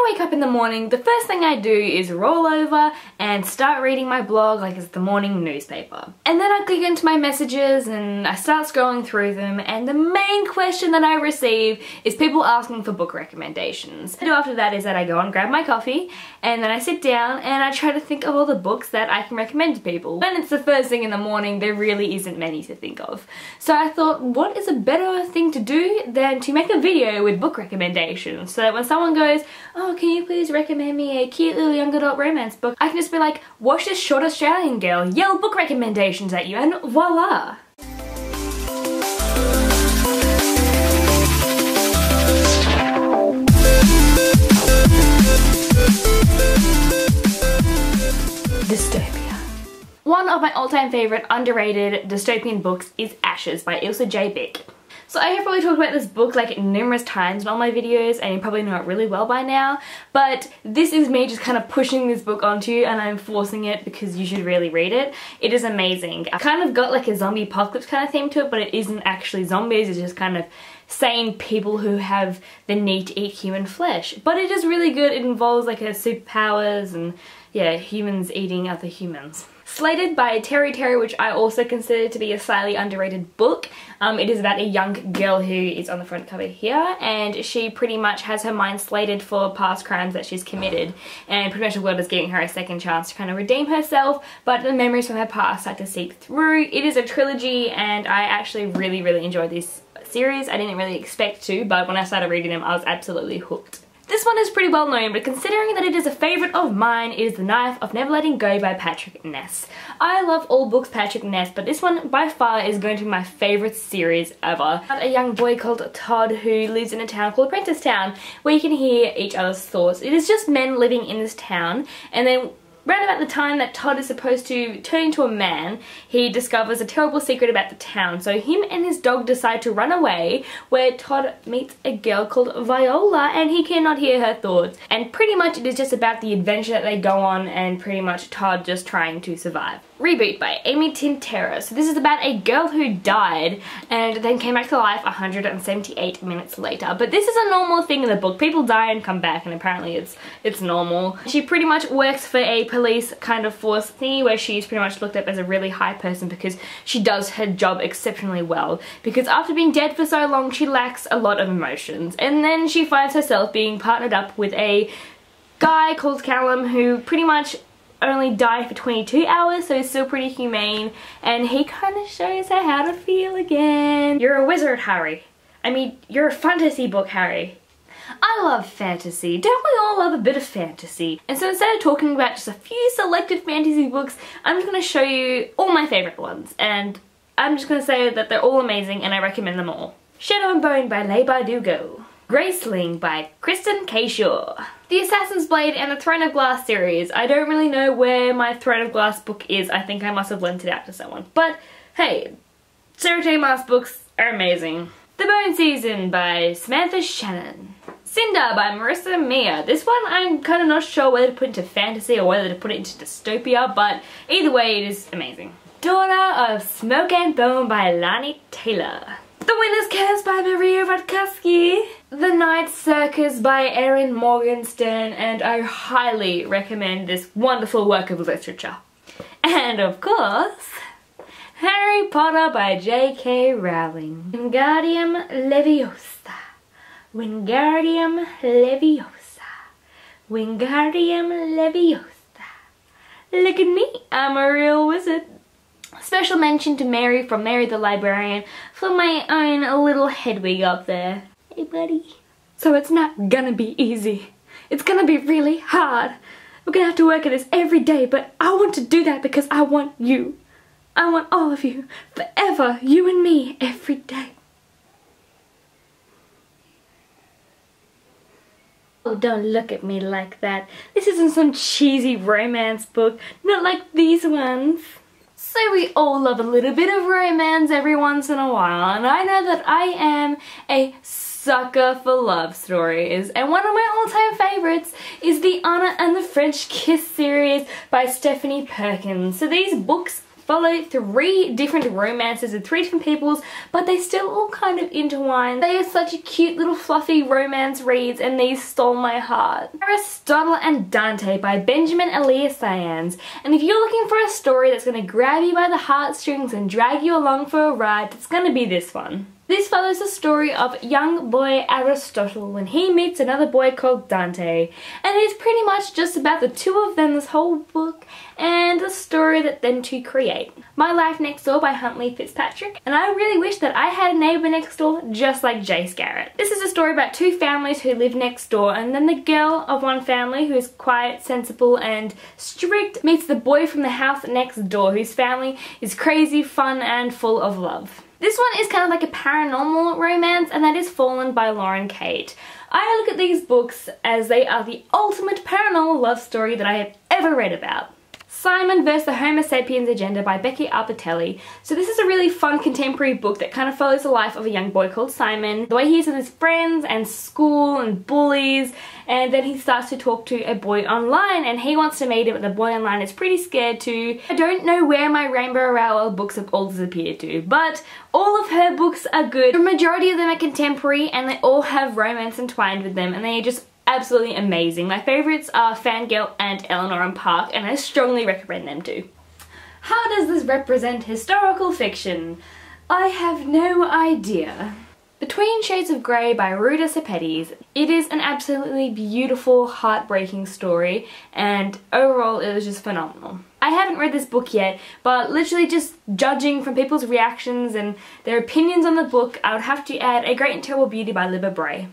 I wake up in the morning, the first thing I do is roll over and start reading my blog like it's the morning newspaper. And then I click into my messages and I start scrolling through them, and the main question that I receive is people asking for book recommendations. What I do after that is that I go and grab my coffee, and then I sit down and I try to think of all the books that I can recommend to people. When it's the first thing in the morning, there really isn't many to think of. So I thought, what is a better thing to do than to make a video with book recommendations, so that when someone goes, oh, can you please recommend me a cute little young adult romance book, I can just be like, watch this short Australian girl yell book recommendations at you, and voila! Dystopia. One of my all-time favourite underrated dystopian books is Ashes by Ilsa J. Bick. So I have probably talked about this book like numerous times in all my videos, and you probably know it really well by now, but this is me just kind of pushing this book onto you, and I'm forcing it because you should really read it. It is amazing. I kind of got like a zombie apocalypse kind of theme to it, but it isn't actually zombies, it's just kind of sane people who have the need to eat human flesh. But it is really good. It involves like superpowers and yeah, humans eating other humans. Slated by Terry, which I also consider to be a slightly underrated book. It is about a young girl who is on the front cover here, and she pretty much has her mind slated for past crimes that she's committed, and pretty much the world is giving her a second chance to kind of redeem herself, but the memories from her past start to seep through. It is a trilogy, and I actually really enjoyed this series. I didn't really expect to, but when I started reading them I was absolutely hooked. This one is pretty well known, but considering that it is a favourite of mine, it is The Knife of Never Letting Go by Patrick Ness. I love all books Patrick Ness, but this one by far is going to be my favourite series ever. A young boy called Todd who lives in a town called Apprentice Town, where you can hear each other's thoughts. It is just men living in this town, and then round about the time that Todd is supposed to turn into a man, he discovers a terrible secret about the town. So him and his dog decide to run away, where Todd meets a girl called Viola, and he cannot hear her thoughts. And pretty much it is just about the adventure that they go on, and pretty much Todd just trying to survive. Reboot by Amy Tintera. So this is about a girl who died and then came back to life 178 minutes later. But this is a normal thing in the book. People die and come back, and apparently it's normal. She pretty much works for a police kind of force thingy, where she's pretty much looked up as a really high person because she does her job exceptionally well. Because after being dead for so long, she lacks a lot of emotions. And then she finds herself being partnered up with a guy called Callum, who pretty much only died for 22 hours, so he's still pretty humane, and he kind of shows her how to feel again. You're a wizard, Harry. I mean, you're a fantasy book, Harry. I love fantasy. Don't we all love a bit of fantasy? And so instead of talking about just a few selected fantasy books, I'm just going to show you all my favourite ones, and I'm just going to say that they're all amazing and I recommend them all. Shadow and Bone by Leigh Bardugo. Graceling by Kristen K. Shaw. The Assassin's Blade and the Throne of Glass series. I don't really know where my Throne of Glass book is. I think I must have lent it out to someone. But hey, Sarah J. Maas books are amazing. The Bone Season by Samantha Shannon. Cinder by Marissa Meyer. This one I'm kind of not sure whether to put into fantasy or whether to put it into dystopia, but either way it is amazing. Daughter of Smoke and Bone by Lani Taylor. The Winter's Curse by Maria Radkowski. The Night Circus by Erin Morgenstern, and I highly recommend this wonderful work of literature. And of course, Harry Potter by J.K. Rowling. Wingardium Leviosa. Wingardium Leviosa. Wingardium Leviosa. Look at me, I'm a real wizard. Special mention to Mary from Mary the Librarian for my own little Hedwig up there. Hey buddy. So it's not gonna be easy. It's gonna be really hard. We're gonna have to work at this every day, but I want to do that because I want you. I want all of you, forever, you and me, every day. Oh, don't look at me like that. This isn't some cheesy romance book, not like these ones. So we all love a little bit of romance every once in a while, and I know that I am a sucker for love stories, and one of my all-time favourites is the Anna and the French Kiss series by Stephanie Perkins. So these books follow 3 different romances with 3 different peoples, but they still all kind of intertwine. They are such cute little fluffy romance reads, and these stole my heart. Aristotle and Dante by Benjamin Elias Syans. And if you're looking for a story that's going to grab you by the heartstrings and drag you along for a ride, it's going to be this one. This follows the story of young boy Aristotle when he meets another boy called Dante, and it is pretty much just about the 2 of them this whole book and the story that them 2 create. My Life Next Door by Huntley Fitzpatrick, and I really wish that I had a neighbour next door just like Jace Garrett. This is a story about 2 families who live next door, and then the girl of one family, who is quiet, sensible and strict, meets the boy from the house next door whose family is crazy, fun and full of love. This one is kind of like a paranormal romance, and that is Fallen by Lauren Kate. I look at these books as they are the ultimate paranormal love story that I have ever read about. Simon vs. the Homo Sapiens Agenda by Becky Albertelli. So this is a really fun contemporary book that kind of follows the life of a young boy called Simon, the way he is with his friends and school and bullies, and then he starts to talk to a boy online and he wants to meet him, but the boy online is pretty scared too. I don't know where my Rainbow Rowell books have all disappeared to, but all of her books are good. The majority of them are contemporary and they all have romance entwined with them, and they are just absolutely amazing. My favourites are Fangirl and Eleanor and Park, and I strongly recommend them too. How does this represent historical fiction? I have no idea. Between Shades of Grey by Ruta Sepetys, it is an absolutely beautiful, heartbreaking story, and overall it was just phenomenal. I haven't read this book yet, but literally just judging from people's reactions and their opinions on the book, I would have to add A Great and Terrible Beauty by Libba Bray.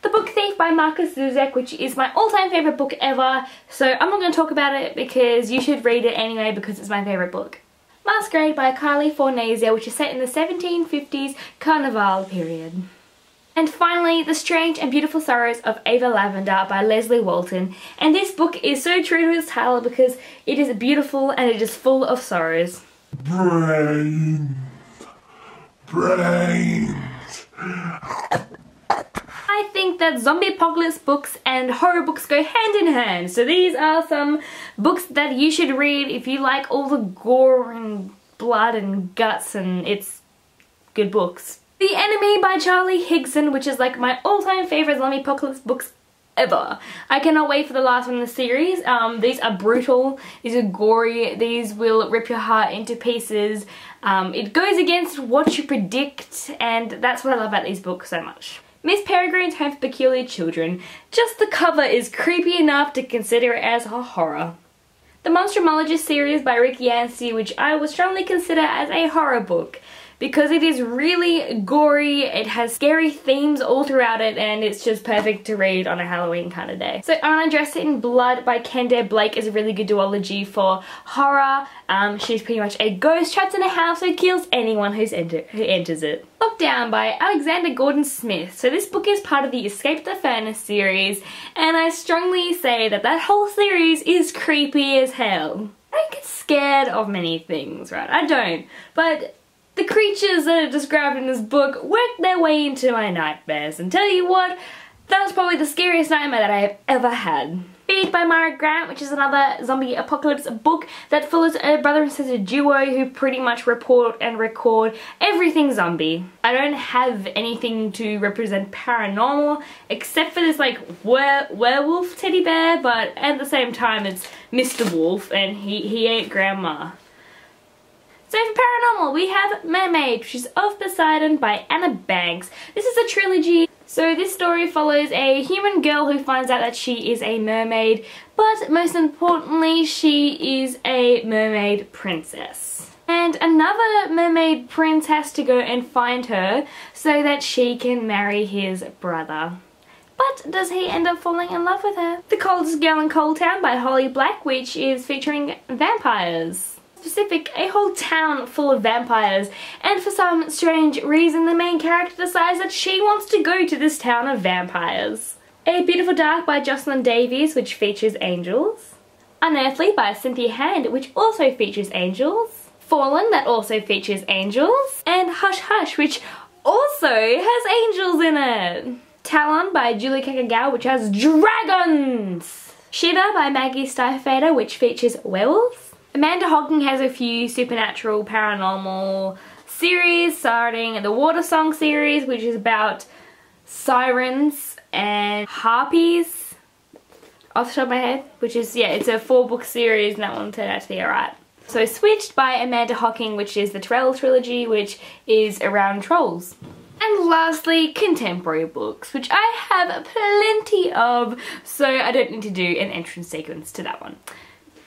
The Book Thief by Marcus Zuzek, which is my all-time favourite book ever, so I'm not going to talk about it because you should read it anyway because it's my favourite book. Masquerade by Kylie Fornasia, which is set in the 1750s Carnival period. And finally, The Strange and Beautiful Sorrows of Ava Lavender by Leslie Walton, and this book is so true to its title because it is beautiful and it is full of sorrows. Brains. I think that zombie apocalypse books and horror books go hand in hand, so these are some books that you should read if you like all the gore and blood and guts, and it's good books. The Enemy by Charlie Higson, which is like my all-time favourite zombie apocalypse books ever. I cannot wait for the last one in the series. These are brutal, these are gory, these will rip your heart into pieces. It goes against what you predict, and that's what I love about these books so much. Miss Peregrine's Home for Peculiar Children. Just the cover is creepy enough to consider it as a horror. The Monstrumologist series by Rick Yancey, which I would strongly consider as a horror book, because it is really gory, it has scary themes all throughout it, and it's just perfect to read on a Halloween kind of day. So Anna Dressed in Blood by Kendare Blake is a really good duology for horror. She's pretty much a ghost trapped in a house who kills anyone who enters it. Lockdown by Alexander Gordon Smith. So this book is part of the Escape the Furnace series, and I strongly say that that whole series is creepy as hell. I don't get scared of many things, right? I don't, but the creatures that are described in this book work their way into my nightmares, and tell you what, that was probably the scariest nightmare that I have ever had. Feed by Mara Grant, which is another zombie apocalypse book that follows a brother and sister duo who pretty much report and record everything zombie. I don't have anything to represent paranormal except for this like werewolf teddy bear, but at the same time it's Mr. Wolf and he ate grandma. So for paranormal, we have Mermaid, which is of Poseidon by Anna Banks. This is a trilogy. So this story follows a human girl who finds out that she is a mermaid, but most importantly, she is a mermaid princess. And another mermaid prince has to go and find her so that she can marry his brother. But does he end up falling in love with her? The Coldest Girl in Coldtown by Holly Black, which is featuring vampires. Specific, a whole town full of vampires, and for some strange reason the main character decides that she wants to go to this town of vampires. A Beautiful Dark by Jocelyn Davies, which features angels. Unearthly by Cynthia Hand, which also features angels. Fallen, that also features angels. And Hush Hush, which also has angels in it. Talon by Julie Kakagawa, which has dragons. Shiver by Maggie Stiefvater, which features werewolves. Amanda Hocking has a few supernatural, paranormal series, starting the Watersong series, which is about sirens and harpies, off the top of my head, which is, yeah, it's a 4-book series and that one turned out to be alright. So Switched by Amanda Hocking, which is the Tryelle trilogy, which is around trolls. And lastly, contemporary books, which I have plenty of, so I don't need to do an entrance sequence to that one.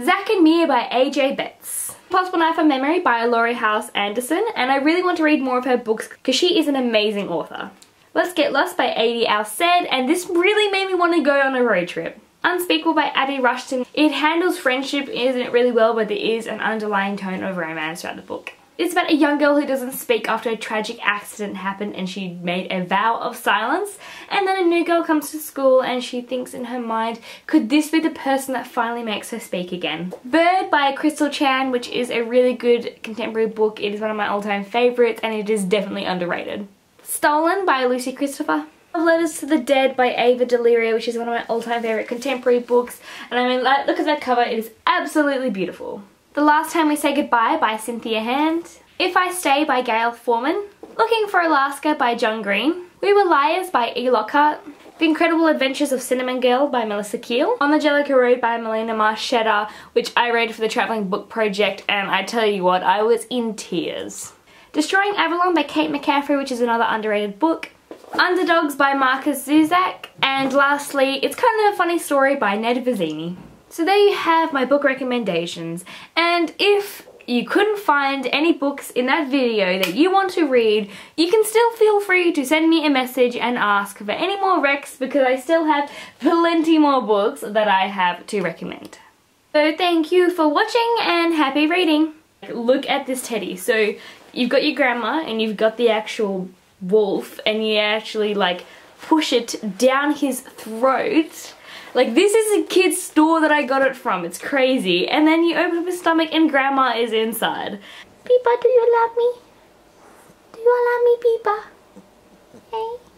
Zack and Mia by A.J. Betts. Possible Knife of Memory by Laurie House Anderson, and I really want to read more of her books because she is an amazing author. Let's Get Lost by A.D. Alced, and this really made me want to go on a road trip. Unspeakable by Abby Rushton. It handles friendship, isn't it, really well, but there is an underlying tone of romance throughout the book. It's about a young girl who doesn't speak after a tragic accident happened and she made a vow of silence, and then a new girl comes to school and she thinks in her mind, could this be the person that finally makes her speak again? Bird by Crystal Chan, which is a really good contemporary book. It is one of my all-time favourites and it is definitely underrated. Stolen by Lucy Christopher. Love Letters to the Dead by Ava Deliria, which is one of my all-time favourite contemporary books, and I mean, look at that cover, it is absolutely beautiful. The Last Time We Say Goodbye by Cynthia Hand. If I Stay by Gail Foreman. Looking for Alaska by John Green. We Were Liars by E. Lockhart. The Incredible Adventures of Cinnamon Girl by Melissa Keel. On the Jellicoe Road by Melina Marchetta, which I read for the Travelling Book Project, and I tell you what, I was in tears. Destroying Avalon by Kate McCaffrey, which is another underrated book. Underdogs by Marcus Zuzak. And lastly, It's Kind of a Funny Story by Ned Vizzini. So there you have my book recommendations, and if you couldn't find any books in that video that you want to read, you can still feel free to send me a message and ask for any more recs because I still have plenty more books that I have to recommend. So thank you for watching and happy reading. Look at this teddy. So you've got your grandma and you've got the actual wolf and you actually like push it down his throat. Like, this is a kid's store that I got it from. It's crazy. And then you open up his stomach and grandma is inside. Peepa, do you love me? Do you love me, Peepa? Hey?